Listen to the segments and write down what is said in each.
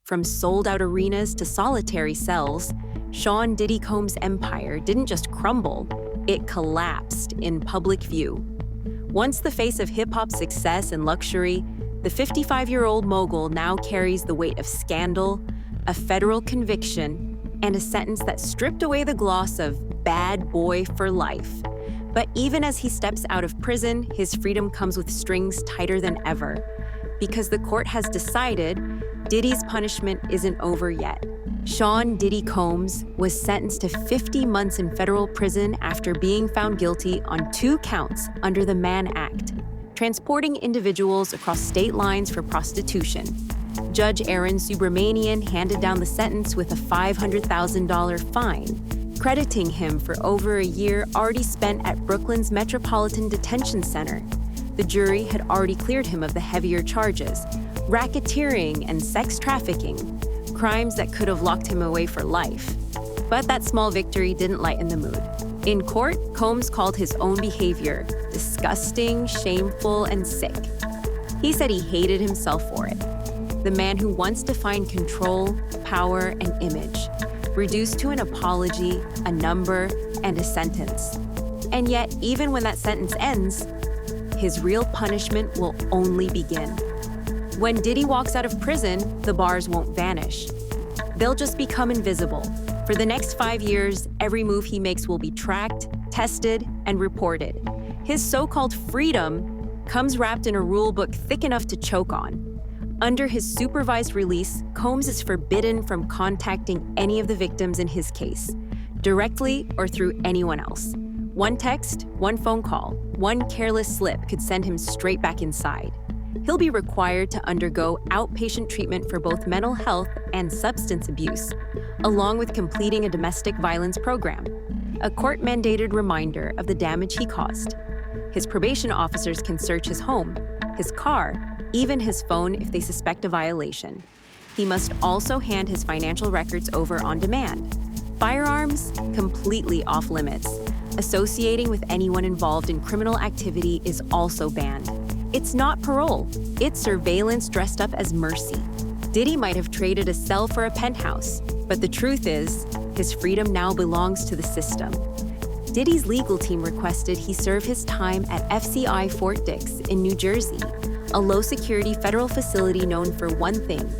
From sold-out arenas to solitary cells, Sean Diddy Combs' empire didn't just crumble, it collapsed in public view. Once the face of hip-hop's success and luxury, the 55-year-old mogul now carries the weight of scandal, a federal conviction, and a sentence that stripped away the gloss of bad boy for life. But even as he steps out of prison, his freedom comes with strings tighter than ever. Because the court has decided Diddy's punishment isn't over yet. Sean Diddy Combs was sentenced to 50 months in federal prison after being found guilty on 2 counts under the Mann Act, transporting individuals across state lines for prostitution. Judge Aaron Subramanian handed down the sentence with a $500,000 fine, crediting him for over a year already spent at Brooklyn's Metropolitan Detention Center. The jury had already cleared him of the heavier charges, racketeering and sex trafficking, crimes that could have locked him away for life. But that small victory didn't lighten the mood. In court, Combs called his own behavior disgusting, shameful, and sick. He said he hated himself for it. The man who once defined control, power, and image, reduced to an apology, a number, and a sentence. And yet, even when that sentence ends, his real punishment will only begin. When Diddy walks out of prison, the bars won't vanish. They'll just become invisible. For the next 5 years, every move he makes will be tracked, tested, and reported. His so-called freedom comes wrapped in a rule book thick enough to choke on. Under his supervised release, Combs is forbidden from contacting any of the victims in his case, directly or through anyone else. One text, one phone call, one careless slip could send him straight back inside. He'll be required to undergo outpatient treatment for both mental health and substance abuse, along with completing a domestic violence program, a court-mandated reminder of the damage he caused. His probation officers can search his home, his car, even his phone if they suspect a violation. He must also hand his financial records over on demand. Firearms, completely off limits. Associating with anyone involved in criminal activity is also banned. It's not parole, it's surveillance dressed up as mercy. Diddy might have traded a cell for a penthouse, but the truth is, his freedom now belongs to the system. Diddy's legal team requested he serve his time at FCI Fort Dix in New Jersey, a low-security federal facility known for one thing,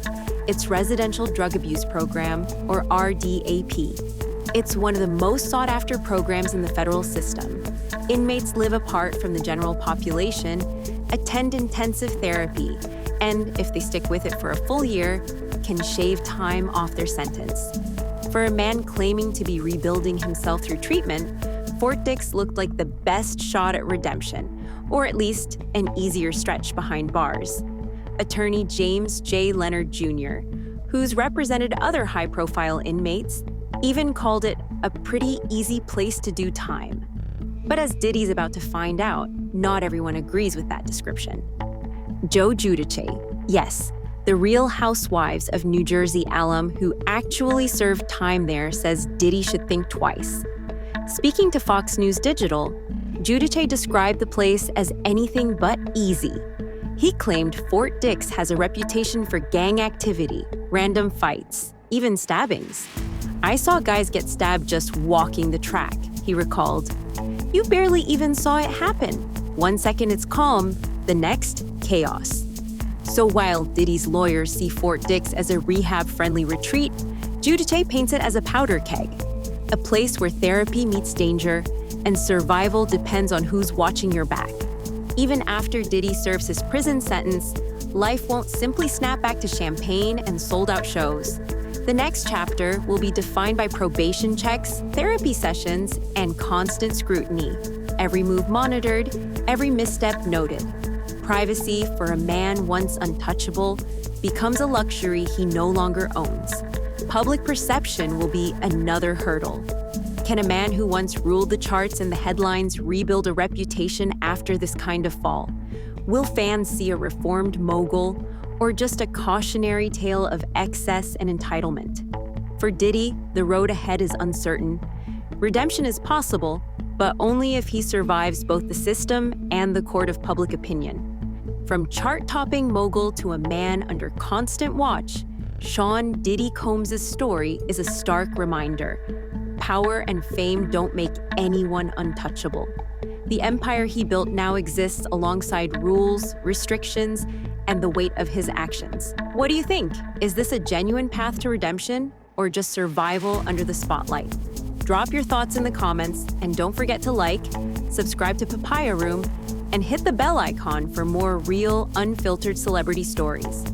its Residential Drug Abuse Program, or RDAP. It's one of the most sought-after programs in the federal system. Inmates live apart from the general population, attend intensive therapy, and, if they stick with it for a full year, can shave time off their sentence. For a man claiming to be rebuilding himself through treatment, Fort Dix looked like the best shot at redemption, or at least an easier stretch behind bars. Attorney James J. Leonard Jr., who's represented other high-profile inmates, even called it a pretty easy place to do time. But as Diddy's about to find out, not everyone agrees with that description. Joe Giudice, yes, the Real Housewives of New Jersey alum who actually served time there, says Diddy should think twice. Speaking to Fox News Digital, Giudice described the place as anything but easy. He claimed Fort Dix has a reputation for gang activity, random fights, even stabbings. "I saw guys get stabbed just walking the track," he recalled. "You barely even saw it happen. One second it's calm, the next, chaos." So while Diddy's lawyers see Fort Dix as a rehab-friendly retreat, Giudice paints it as a powder keg, a place where therapy meets danger and survival depends on who's watching your back. Even after Diddy serves his prison sentence, life won't simply snap back to champagne and sold-out shows. The next chapter will be defined by probation checks, therapy sessions, and constant scrutiny. Every move monitored, every misstep noted. Privacy for a man once untouchable becomes a luxury he no longer owns. Public perception will be another hurdle. Can a man who once ruled the charts and the headlines rebuild a reputation after this kind of fall? Will fans see a reformed mogul or just a cautionary tale of excess and entitlement? For Diddy, the road ahead is uncertain. Redemption is possible, but only if he survives both the system and the court of public opinion. From chart-topping mogul to a man under constant watch, Sean Diddy Combs' story is a stark reminder. Power and fame don't make anyone untouchable. The empire he built now exists alongside rules, restrictions, and the weight of his actions. What do you think? Is this a genuine path to redemption or just survival under the spotlight? Drop your thoughts in the comments, and don't forget to like, subscribe to Papaya Room, and hit the bell icon for more real, unfiltered celebrity stories.